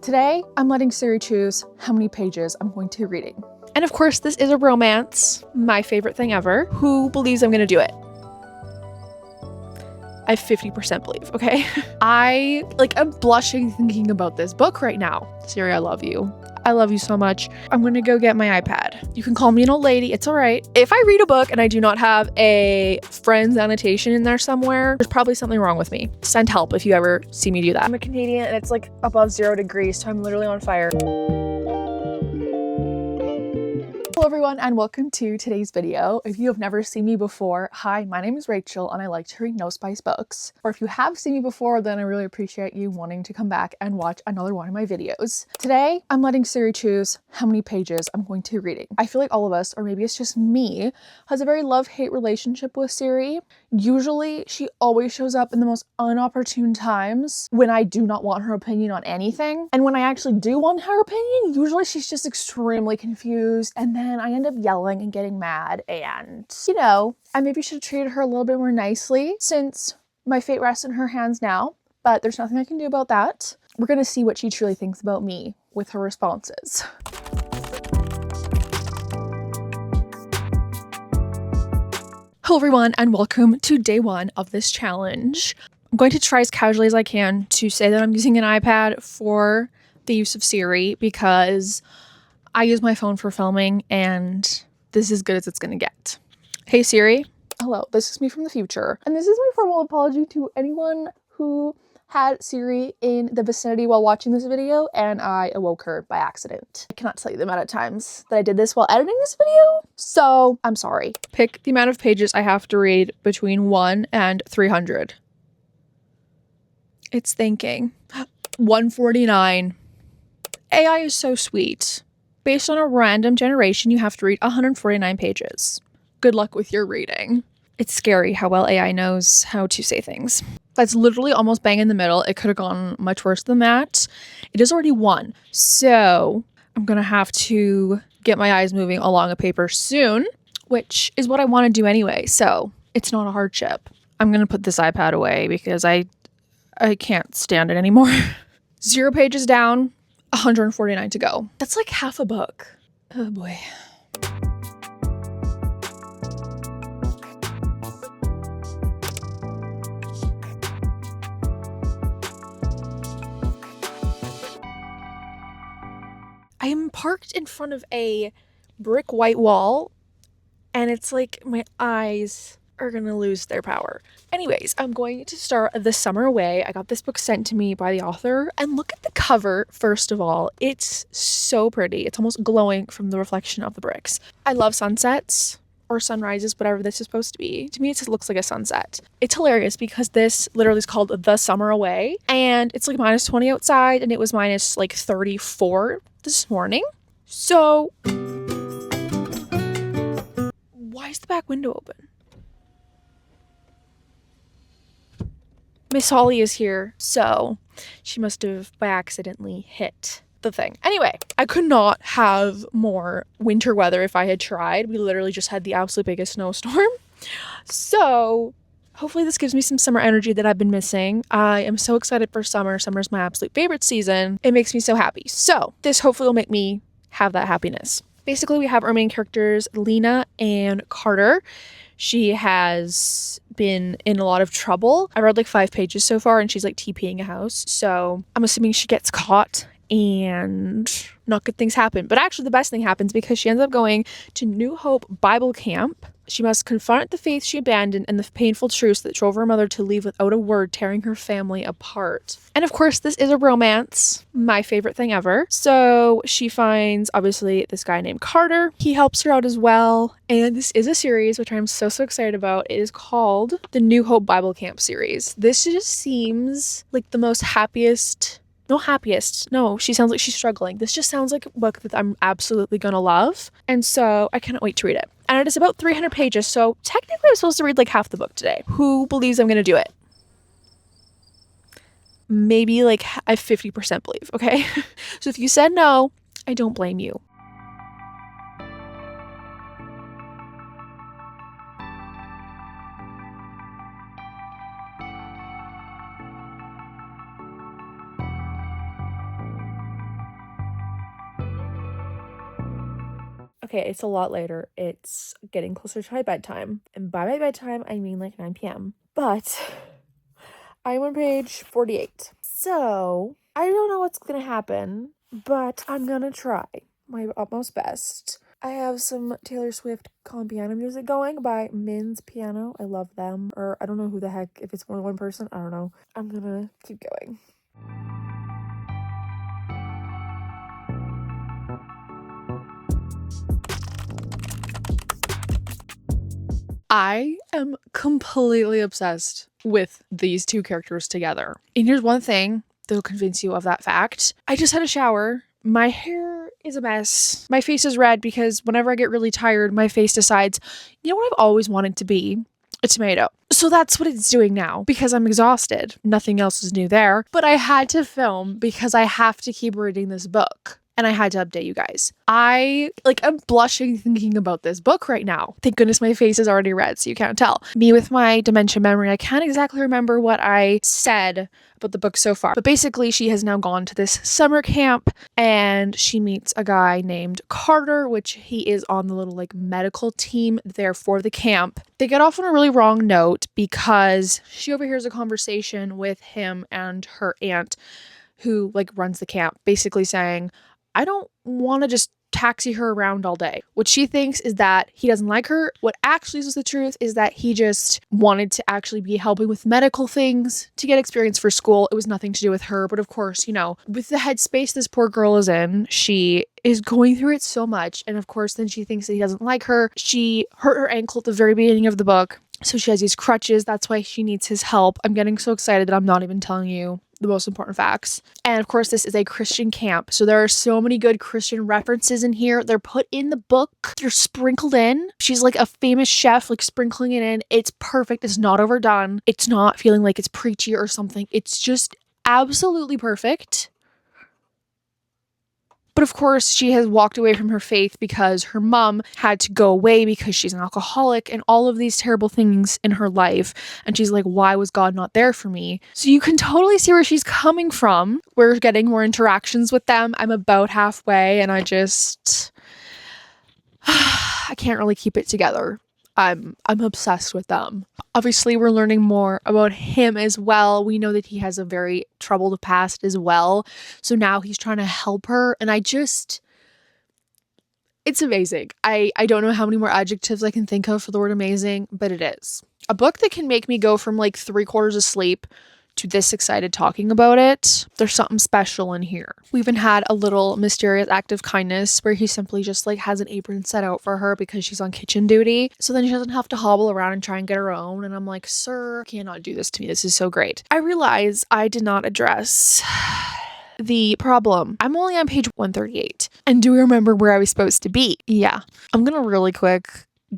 Today, I'm letting Siri choose how many pages I'm going to be reading. And of course, this is a romance, my favorite thing ever. Who believes I'm gonna do it? I 50% believe, okay? I'm blushing thinking about this book right now. Siri, I love you. I love you so much. I'm gonna go get my iPad. You can call me an old lady, it's all right. If I read a book and I do not have a friend's annotation in there somewhere, there's probably something wrong with me. Send help if you ever see me do that. I'm a Canadian and it's like above 0 degrees, so I'm literally on fire. Hello everyone and welcome to today's video. If you have never seen me before, hi, my name is Rachel and I like to read no spice books. Or if you have seen me before, then I really appreciate you wanting to come back and watch another one of my videos. Today, I'm letting Siri choose how many pages I'm going to be reading. I feel like all of us, or maybe it's just me, has a very love-hate relationship with Siri. Usually, she always shows up in the most inopportune times when I do not want her opinion on anything. And when I actually do want her opinion, usually she's just extremely confused and then I end up yelling and getting mad and, you know, I maybe should have treated her a little bit more nicely since my fate rests in her hands now, but there's nothing I can do about that. We're gonna see what she truly thinks about me with her responses. Hello everyone and welcome to day one of this challenge. I'm going to try as casually as I can to say that I'm using an iPad for the use of Siri because I use my phone for filming and this is as good as it's gonna get. Hey Siri. Hello, this is me from the future. And this is my formal apology to anyone who had Siri in the vicinity while watching this video and I awoke her by accident. I cannot tell you the amount of times that I did this while editing this video, so I'm sorry. Pick the amount of pages I have to read between 1 and 300. It's thinking. 149. AI is so sweet. Based on a random generation, you have to read 149 pages. Good luck with your reading. It's scary how well AI knows how to say things. That's literally almost bang in the middle. It could have gone much worse than that. It is already 1. So I'm gonna have to get my eyes moving along a paper soon, which is what I want to do anyway. So it's not a hardship. I'm gonna put this iPad away because I can't stand it anymore. 0 pages down. 149 to go. That's like half a book. Oh boy. I am parked in front of a brick white wall and it's like my eyes are gonna lose their power. Anyways, I'm going to start The Summer Away. I got this book sent to me by the author and look at the cover first of all. It's so pretty. It's almost glowing from the reflection of the bricks. I love sunsets or sunrises, whatever this is supposed to be. To me, it just looks like a sunset. It's hilarious because this literally is called The Summer Away and it's like minus 20 outside and it was minus like 34 this morning. So why is the back window open? Miss Holly is here, so she must have by accidentally hit the thing. Anyway, I could not have more winter weather if I had tried. We literally just had the absolute biggest snowstorm. So hopefully this gives me some summer energy that I've been missing. I am so excited for summer. Summer is my absolute favorite season. It makes me so happy. So this hopefully will make me have that happiness. Basically, we have our main characters, Lena and Carter. She has been in a lot of trouble. I read like 5 pages so far and she's like TPing a house. So I'm assuming she gets caught and not good things happen. But actually the best thing happens because she ends up going to New Hope Bible Camp. She must confront the faith she abandoned and the painful truths that drove her mother to leave without a word, tearing her family apart. And of course, this is a romance, my favorite thing ever. So she finds, obviously, this guy named Carter. He helps her out as well. And this is a series, which I'm so excited about. It is called the New Hope Bible Camp series. This just seems like the most happiest. No, she sounds like she's struggling. This just sounds like a book that I'm absolutely gonna love. And so I cannot wait to read it. And it is about 300 pages, so technically I'm supposed to read like half the book today. Who believes I'm gonna do it? Maybe like I 50% believe, okay? So if you said no, I don't blame you. Okay, it's a lot later. It's getting closer to my bedtime. And by my bedtime, I mean like 9 p.m. But I'm on page 48. So I don't know what's gonna happen, but I'm gonna try my utmost best. I have some Taylor Swift calm piano music going by Min's Piano. I love them. Or I don't know who the heck, if it's more than one person, I don't know. I'm gonna keep going. I am completely obsessed with these two characters together. And here's one thing that'll convince you of that fact. I just had a shower. My hair is a mess. My face is red because whenever I get really tired, my face decides, you know what I've always wanted to be? A tomato. So that's what it's doing now because I'm exhausted. Nothing else is new there. But I had to film because I have to keep reading this book. And I had to update you guys. I'm blushing thinking about this book right now. Thank goodness my face is already red, so you can't tell. Me with my dementia memory, I can't exactly remember what I said about the book so far. But basically, she has now gone to this summer camp and she meets a guy named Carter, which he is on the little medical team there for the camp. They get off on a really wrong note because she overhears a conversation with him and her aunt who runs the camp, basically saying, I don't want to just taxi her around all day. What she thinks is that he doesn't like her. What actually is the truth is that he just wanted to actually be helping with medical things to get experience for school. It was nothing to do with her. But of course, with the headspace this poor girl is in, she is going through it so much. And of course, then she thinks that he doesn't like her. She hurt her ankle at the very beginning of the book. So she has these crutches. That's why she needs his help. I'm getting so excited that I'm not even telling you the most important facts. And of course, this is a Christian camp. So there are so many good Christian references in here. They're put in the book. They're sprinkled in. She's like a famous chef, sprinkling it in. It's perfect. It's not overdone. It's not feeling like it's preachy or something. It's just absolutely perfect. But of course, she has walked away from her faith because her mom had to go away because she's an alcoholic and all of these terrible things in her life. And she's like, why was God not there for me? So you can totally see where she's coming from. We're getting more interactions with them. I'm about halfway and I can't really keep it together. I'm obsessed with them. Obviously, we're learning more about him as well. We know that he has a very troubled past as well. So now he's trying to help her. And it's amazing. I don't know how many more adjectives I can think of for the word amazing, but it is. A book that can make me go from 3/4 asleep to this excited talking about it. There's something special in here. We even had a little mysterious act of kindness where he simply just has an apron set out for her because she's on kitchen duty. So then she doesn't have to hobble around and try and get her own. And I'm like, sir, you cannot do this to me. This is so great. I realize I did not address the problem. I'm only on page 138. And do we remember where I was supposed to be? Yeah. I'm going to really quick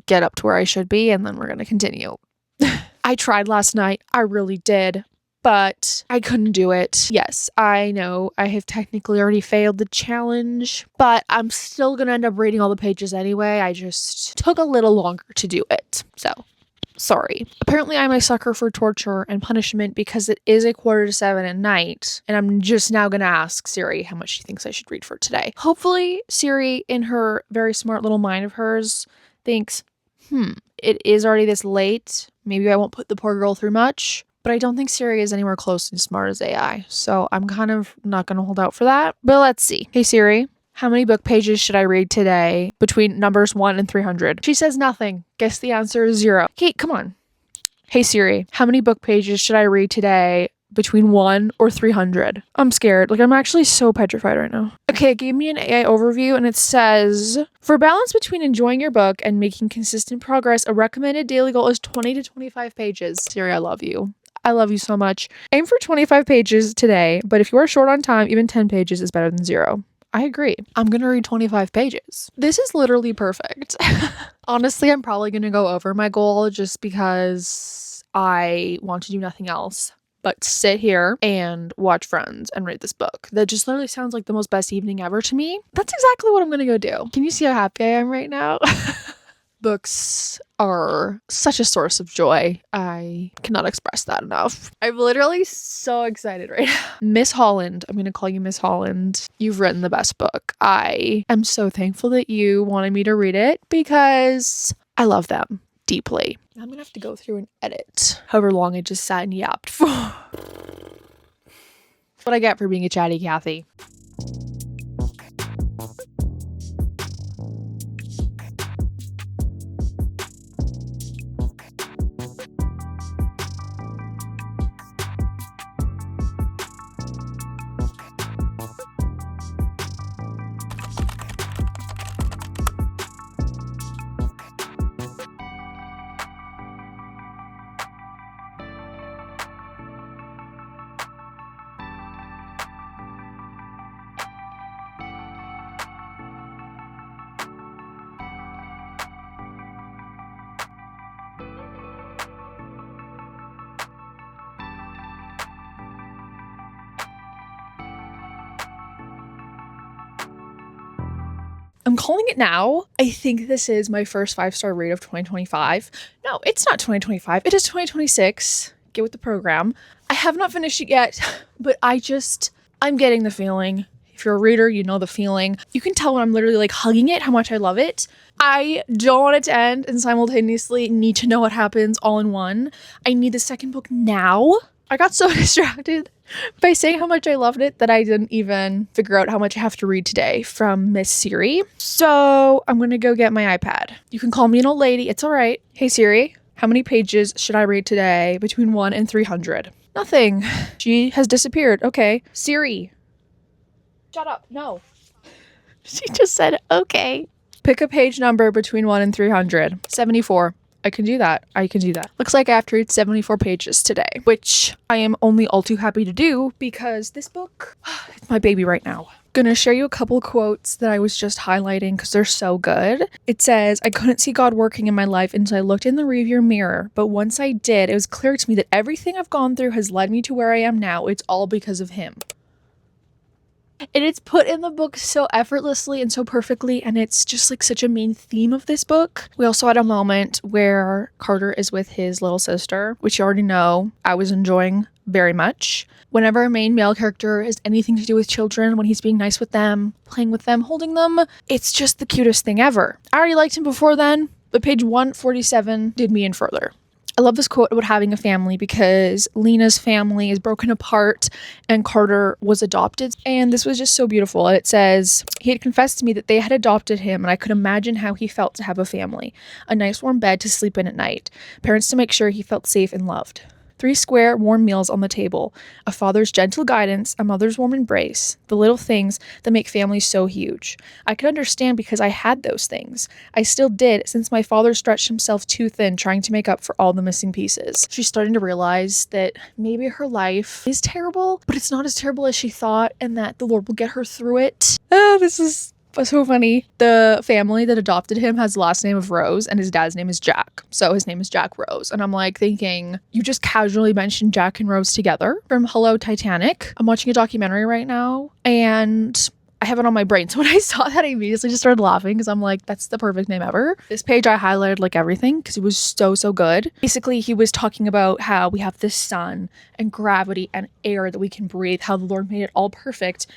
get up to where I should be and then we're going to continue. I tried last night. I really did. But I couldn't do it. Yes, I know I have technically already failed the challenge, but I'm still gonna end up reading all the pages anyway. I just took a little longer to do it. So, sorry. Apparently, I'm a sucker for torture and punishment because it is 6:45 at night, and I'm just now gonna ask Siri how much she thinks I should read for today. Hopefully, Siri, in her very smart little mind of hers, thinks, it is already this late. Maybe I won't put the poor girl through much. But I don't think Siri is anywhere close to as smart as AI, so I'm kind of not going to hold out for that. But let's see. Hey Siri, how many book pages should I read today between numbers 1 and 300? She says nothing. Guess the answer is 0. Kate, come on. Hey Siri, how many book pages should I read today between 1 or 300? I'm scared. I'm actually so petrified right now. Okay, it gave me an AI overview and it says, for balance between enjoying your book and making consistent progress, a recommended daily goal is 20 to 25 pages. Siri, I love you. I love you so much. Aim for 25 pages today, but if you are short on time, even 10 pages is better than 0. I agree. I'm going to read 25 pages. This is literally perfect. Honestly, I'm probably going to go over my goal just because I want to do nothing else but sit here and watch Friends and read this book. That just literally sounds like the most best evening ever to me. That's exactly what I'm going to go do. Can you see how happy I am right now? Books are such a source of joy. I cannot express that enough. I'm literally so excited right now. Miss Holland, I'm going to call you Miss Holland. You've written the best book. I am so thankful that you wanted me to read it because I love them deeply. I'm going to have to go through and edit however long I just sat and yapped for. What I get for being a chatty Cathy. I'm calling it now. I think this is my first 5-star read of 2025. No, it's not 2025. It is 2026. Get with the program. I have not finished it yet, but I'm getting the feeling. If you're a reader, you know the feeling. You can tell when I'm literally like hugging it, how much I love it. I don't want it to end and simultaneously need to know what happens all in one. I need the second book now. I got so distracted by saying how much I loved it that I didn't even figure out how much I have to read today from Miss Siri. So I'm going to go get my iPad. You can call me an old lady. It's all right. Hey Siri, how many pages should I read today between 1 and 300? Nothing. She has disappeared. Okay. Siri. Shut up. No. She just said, okay. Pick a page number between 1 and 300. 74. I can do that. Looks like I have to read 74 pages today, which I am only all too happy to do because this book, it's my baby right now. Gonna share you a couple quotes that I was just highlighting because they're so good. It says, I couldn't see God working in my life until I looked in the rearview mirror, but once I did, it was clear to me that everything I've gone through has led me to where I am now. It's all because of him. And it's put in the book so effortlessly and so perfectly, and it's just like such a main theme of this book. We also had a moment where Carter is with his little sister, which you already know I was enjoying very much. Whenever a main male character has anything to do with children, when he's being nice with them, playing with them, holding them, it's just the cutest thing ever. I already liked him before then, but page 147 did me in further. I love this quote about having a family because Lena's family is broken apart and Carter was adopted. And this was just so beautiful. It says, he had confessed to me that they had adopted him and I could imagine how he felt to have a family. A nice warm bed to sleep in at night. Parents to make sure he felt safe and loved. 3 square, warm meals on the table, a father's gentle guidance, a mother's warm embrace, the little things that make families so huge. I could understand because I had those things. I still did, since my father stretched himself too thin trying to make up for all the missing pieces. She's starting to realize that maybe her life is terrible, but it's not as terrible as she thought, and that the Lord will get her through it. This is so funny. The family that adopted him has the last name of Rose and his dad's name is Jack. So his name is Jack Rose. And I'm like thinking, you just casually mentioned Jack and Rose together from Hello Titanic. I'm watching a documentary right now and I have it on my brain. So when I saw that, I immediately just started laughing because I'm like, that's the perfect name ever. This page I highlighted like everything because it was so good. Basically, he was talking about how we have the sun and gravity and air that we can breathe, how the Lord made it all perfect.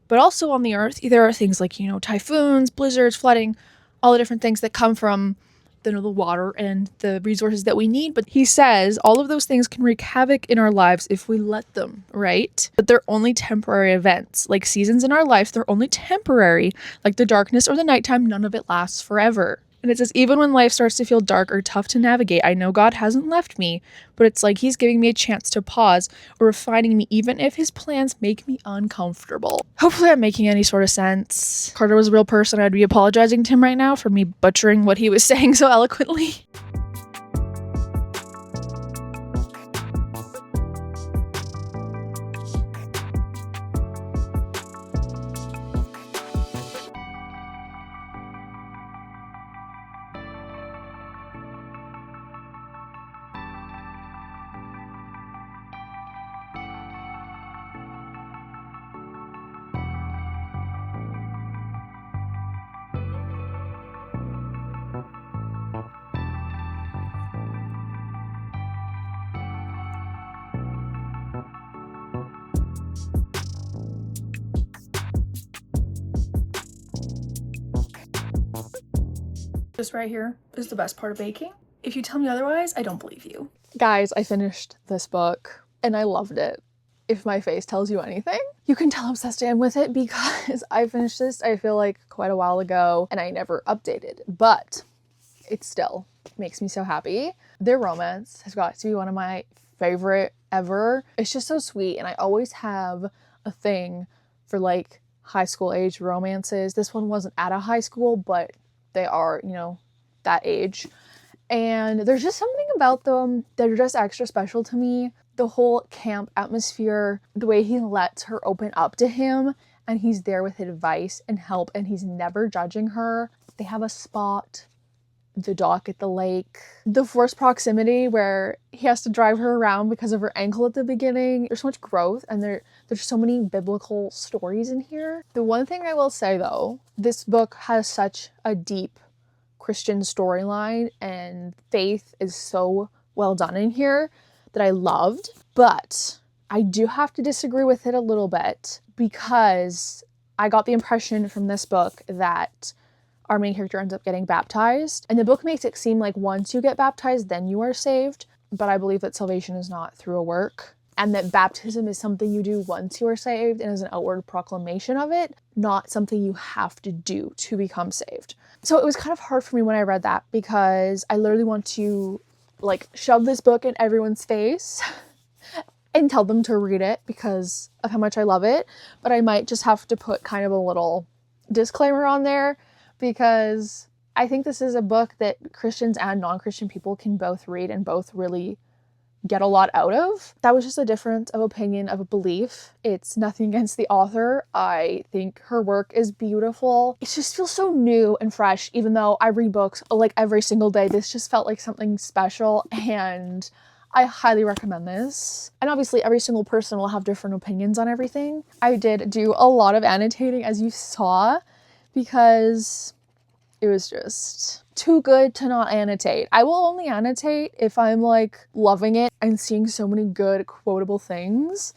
But also on the earth, there are things like, typhoons, blizzards, flooding, all the different things that come from the water and the resources that we need. But he says all of those things can wreak havoc in our lives if we let them, right? But they're only temporary events. Like seasons in our life, they're only temporary. Like the darkness or the nighttime, none of it lasts forever. And it says, even when life starts to feel dark or tough to navigate, I know God hasn't left me, but it's like he's giving me a chance to pause or refining me, even if his plans make me uncomfortable. Hopefully I'm making any sort of sense. Carter was a real person. I'd be apologizing to him right now for me butchering what he was saying so eloquently. This right here is the best part of baking. If you tell me otherwise, I don't believe you. Guys, I finished this book and I loved it. If my face tells you anything, you can tell how obsessed I am with it because I finished this, I feel like, quite a while ago and I never updated, but it still makes me so happy. Their romance has got to be one of my favorite ever. It's just so sweet, and I always have a thing for like high school age romances. This one wasn't at a high school, but they are, you know, that age. And there's just something about them that are just extra special to me. The whole camp atmosphere, the way he lets her open up to him and he's there with advice and help and he's never judging her. They have a spot, the dock at the lake, the forced proximity where he has to drive her around because of her ankle at the beginning. There's so much growth and there's so many biblical stories in here. The one thing I will say though, this book has such a deep Christian storyline and faith is so well done in here that I loved, but I do have to disagree with it a little bit because I got the impression from this book that our main character ends up getting baptized, and the book makes it seem like once you get baptized, then you are saved, but I believe that salvation is not through a work, and that baptism is something you do once you are saved and is an outward proclamation of it, not something you have to do to become saved. So it was kind of hard for me when I read that because I literally want to like shove this book in everyone's face and tell them to read it because of how much I love it, but I might just have to put kind of a little disclaimer on there because I think this is a book that Christians and non-Christian people can both read and both really get a lot out of. That was just a difference of opinion, of a belief. It's nothing against the author. I think her work is beautiful. It just feels so new and fresh, even though I read books like every single day. This just felt like something special and I highly recommend this. And obviously every single person will have different opinions on everything. I did do a lot of annotating, as you saw, because it was just too good to not annotate. I will only annotate if I'm like loving it and seeing so many good quotable things.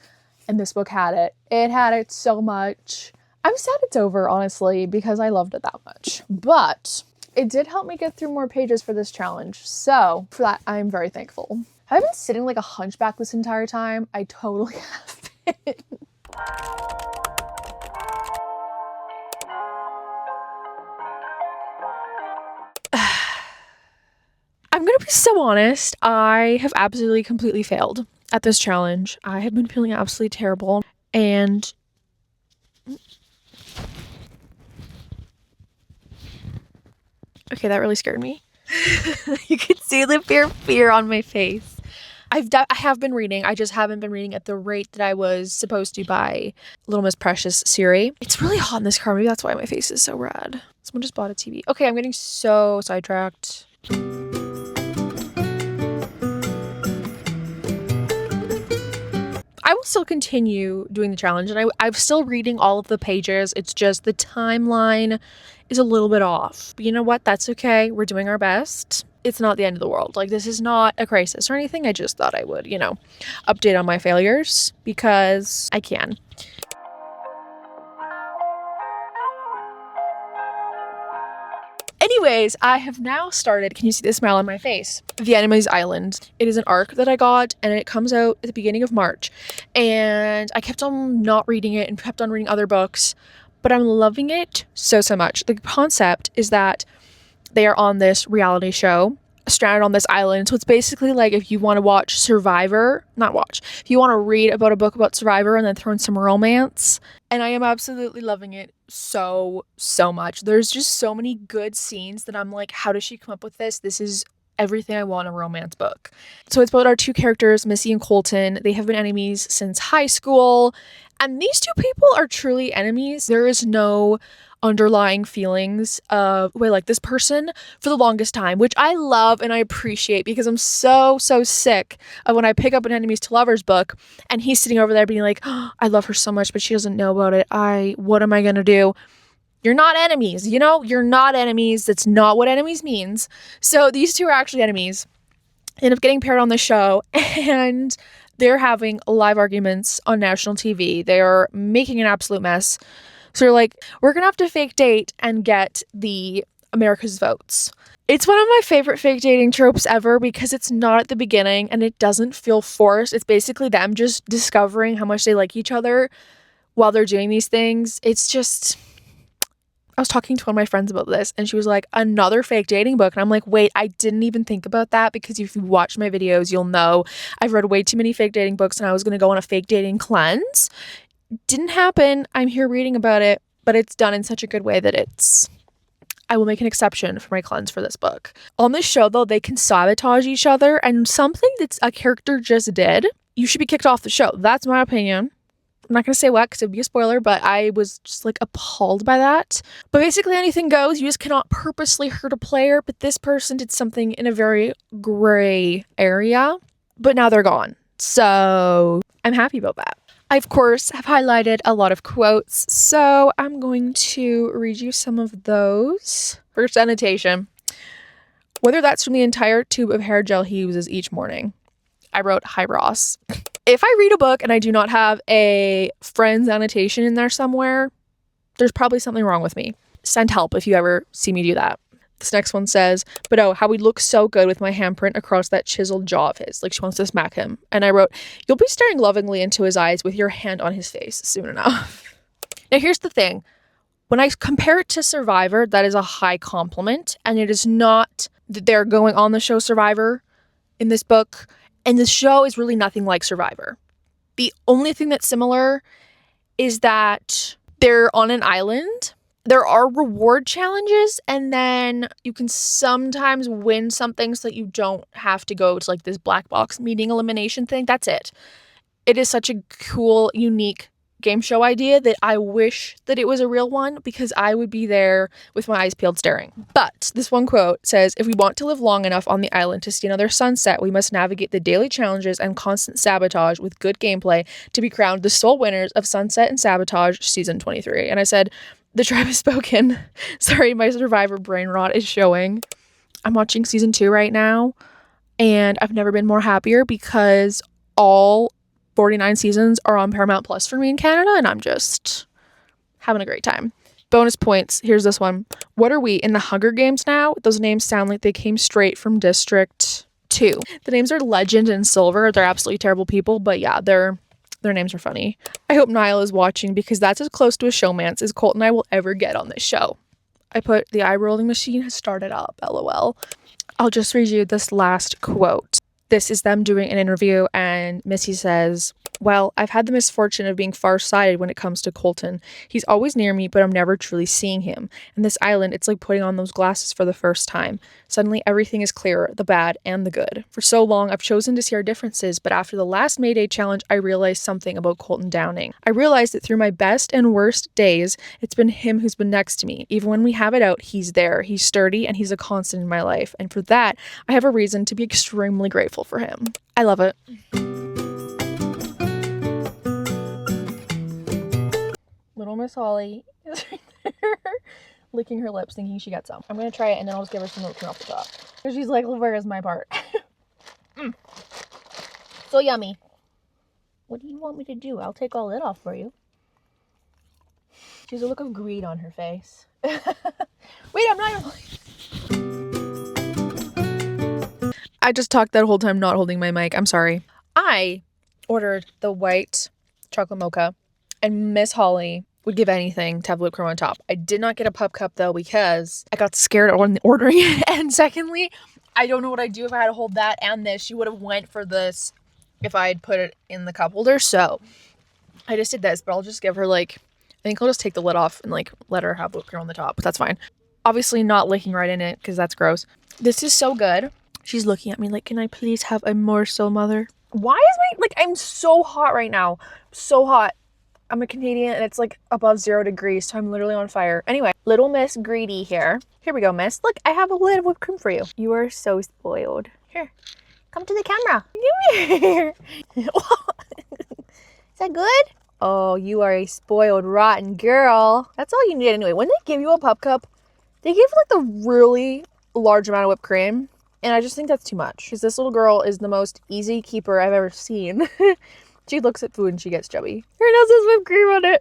And this book had it. It had it so much. I'm sad it's over, honestly, because I loved it that much. But it did help me get through more pages for this challenge. So for that, I'm very thankful. Have I been sitting like a hunchback this entire time? I totally have been. I'm gonna be so honest, I have absolutely completely failed at this challenge. I have been feeling absolutely terrible and okay, that really scared me. You can see the fear on my face. I have been reading, I just haven't been reading at the rate that I was supposed to by Little Miss Precious Siri. It's really hot in this car, maybe that's why my face is so red. Someone just bought a TV. Okay, I'm getting so sidetracked. I will still continue doing the challenge and I'm still reading all of the pages. It's just the timeline is a little bit off. But you know what? That's okay. We're doing our best. It's not the end of the world. Like, this is not a crisis or anything. I just thought I would, you know, update on my failures because I can. Anyways, I have now started, can you see the smile on my face? The Enemy's Island. It is an arc that I got and it comes out at the beginning of March. And I kept on not reading it and kept on reading other books, but I'm loving it so much. The concept is that they are on this reality show, stranded on this island. So it's basically like if you want to watch Survivor, if you want to read about a book about Survivor and then throw in some romance. And I am absolutely loving it so much. There's just so many good scenes that I'm like, how does she come up with this? This is everything I want in a romance book. So it's about our two characters, Missy and Colton. They have been enemies since high school. And these two people are truly enemies. There is no underlying feelings of, wait, like this person for the longest time, which I love and I appreciate because I'm so sick of when I pick up an enemies to lovers book and he's sitting over there being like, oh, I love her so much, but she doesn't know about it. What am I gonna do? You're not enemies, you know? You're not enemies. That's not what enemies means. So these two are actually enemies. They end up getting paired on the show and they're having live arguments on national TV. They are making an absolute mess. So they're like, we're gonna have to fake date and get the America's votes. It's one of my favorite fake dating tropes ever because it's not at the beginning and it doesn't feel forced. It's basically them just discovering how much they like each other while they're doing these things. It's just, I was talking to one of my friends about this and she was like, another fake dating book. And I'm like, wait, I didn't even think about that because if you watch my videos, you'll know I've read way too many fake dating books and I was going to go on a fake dating cleanse. Didn't happen. I'm here reading about it, but it's done in such a good way that I will make an exception for my cleanse for this book. On this show, though, they can sabotage each other, and something that a character just did, you should be kicked off the show. That's my opinion. I'm not going to say what because it would be a spoiler, but I was just like appalled by that. But basically anything goes. You just cannot purposely hurt a player, but this person did something in a very gray area, but now they're gone. So I'm happy about that. I, of course, have highlighted a lot of quotes, so I'm going to read you some of those. First annotation. Whether that's from the entire tube of hair gel he uses each morning. I wrote, "Hi, Ross." If I read a book and I do not have a friend's annotation in there somewhere, there's probably something wrong with me. Send help if you ever see me do that. This next one says, "But oh, how he looks so good with my handprint across that chiseled jaw of his." Like she wants to smack him. And I wrote, "You'll be staring lovingly into his eyes with your hand on his face soon enough." Now here's the thing. When I compare it to Survivor, that is a high compliment. And it is not that they're going on the show Survivor in this book. And the show is really nothing like Survivor. The only thing that's similar is that they're on an island. There are reward challenges, and then you can sometimes win something so that you don't have to go to like this black box meeting elimination thing. That's it. It is such a cool, unique game show idea that I wish that it was a real one because I would be there with my eyes peeled staring. But this one quote says, "If we want to live long enough on the island to see another sunset, we must navigate the daily challenges and constant sabotage with good gameplay to be crowned the sole winners of Sunset and Sabotage Season 23. And I said, the tribe has spoken. Sorry, my Survivor brain rot is showing. I'm watching Season 2 right now, and I've never been more happier because all 49 seasons are on Paramount Plus for me in Canada, and I'm just having a great time. Bonus points. Here's this one. What are we, in the Hunger Games now? Those names sound like they came straight from District 2. The names are Legend and Silver. They're absolutely terrible people, but yeah, their names are funny. I hope Niall is watching because that's as close to a showmance as Colt and I will ever get on this show. I put, the eye rolling machine has started up, LOL. I'll just read you this last quote. This is them doing an interview, and Missy says, "Well, I've had the misfortune of being far-sighted when it comes to Colton. He's always near me, but I'm never truly seeing him. And this island, it's like putting on those glasses for the first time. Suddenly, everything is clearer, the bad and the good. For so long, I've chosen to see our differences, but after the last Mayday challenge, I realized something about Colton Downing. I realized that through my best and worst days, it's been him who's been next to me. Even when we have it out, he's there. He's sturdy, and he's a constant in my life. And for that, I have a reason to be extremely grateful for him." I love it. Little Miss Holly is right there licking her lips thinking she got some. I'm going to try it and then I'll just give her some milk off the top. Because she's like, where is my part? So yummy. What do you want me to do? I'll take all it off for you. She has a look of greed on her face. Wait, I'm not... I just talked that whole time not holding my mic. I'm sorry. I ordered the white chocolate mocha, and Miss Holly would give anything to have whipped cream on top. I did not get a pup cup though because I got scared on ordering it. And secondly, I don't know what I'd do if I had to hold that and this. She would have went for this if I had put it in the cup holder. So I just did this, but I'll just give her like, I think I'll just take the lid off and like let her have whipped cream on the top, but that's fine. Obviously not licking right in it because that's gross. This is so good. She's looking at me like, can I please have a morsel, mother? Why is my, like, I'm so hot right now. So hot. I'm a Canadian and it's like above 0 degrees, so I'm literally on fire. Anyway, little Miss Greedy here. Here we go, miss. Look, I have a lid of whipped cream for you. You are so spoiled. Here, come to the camera. Come here. Is that good? Oh, you are a spoiled, rotten girl. That's all you need anyway. When they give you a pup cup, they give like the really large amount of whipped cream. And I just think that's too much. Because this little girl is the most easy keeper I've ever seen. She looks at food and she gets chubby. Her nose has whipped cream on it.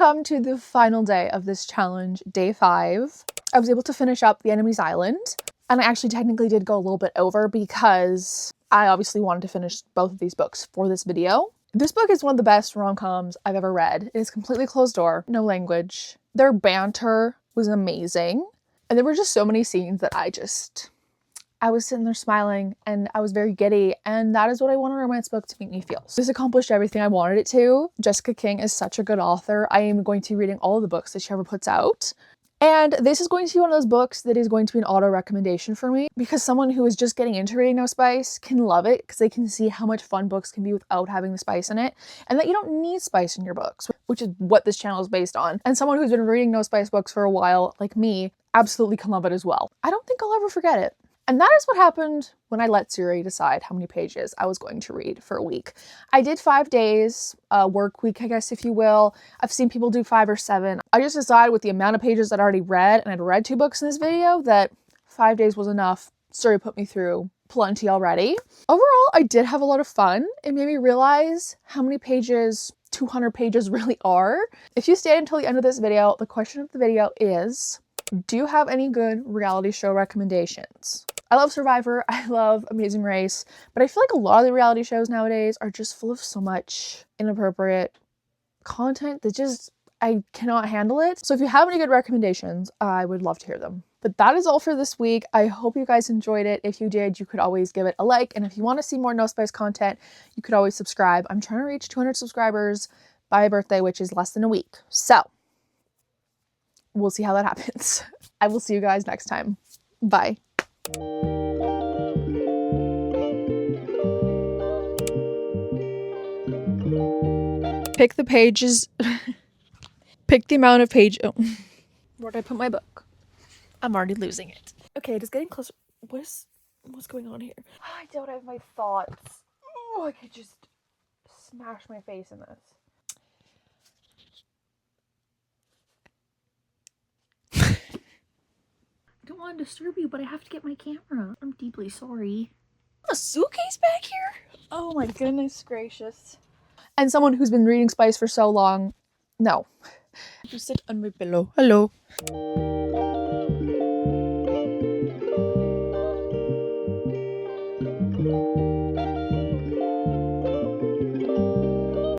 come to the final day of this challenge, day 5. I was able to finish up The Enemy's Island, and I actually technically did go a little bit over because I obviously wanted to finish both of these books for this video. This book is one of the best rom-coms I've ever read. It is completely closed door, no language. Their banter was amazing, and there were just so many scenes that I was sitting there smiling and I was very giddy, and that is what I want a romance book to make me feel. So this accomplished everything I wanted it to. Jessica King is such a good author. I am going to be reading all of the books that she ever puts out. And this is going to be one of those books that is going to be an auto recommendation for me, because someone who is just getting into reading no spice can love it because they can see how much fun books can be without having the spice in it, and that you don't need spice in your books, which is what this channel is based on. And someone who's been reading no spice books for a while, like me, absolutely can love it as well. I don't think I'll ever forget it. And that is what happened when I let Siri decide how many pages I was going to read for a week. I did 5 days, work week, I guess, if you will. I've seen people do 5 or 7. I just decided with the amount of pages that I already read, and I'd read 2 books in this video, that 5 days was enough. Siri put me through plenty already. Overall, I did have a lot of fun. It made me realize how many pages 200 pages really are. If you stayed until the end of this video, the question of the video is, do you have any good reality show recommendations? I love Survivor, I love Amazing Race, but I feel like a lot of the reality shows nowadays are just full of so much inappropriate content that I cannot handle it. So if you have any good recommendations, I would love to hear them. But that is all for this week. I hope you guys enjoyed it. If you did, you could always give it a like. And if you want to see more No Spice content, you could always subscribe. I'm trying to reach 200 subscribers by my birthday, which is less than a week. So we'll see how that happens. I will see you guys next time. Bye. Pick the pages. Pick the amount of page. Oh. Where did I put my book? I'm already losing it. Okay, it is getting closer. What's going on here? I don't have my thoughts. Oh, I could just smash my face in this. I don't want to disturb you, but I have to get my camera. I'm deeply sorry. A suitcase back here? Oh my goodness gracious. And someone who's been reading Spice for so long. No. Just sit on my pillow. Hello.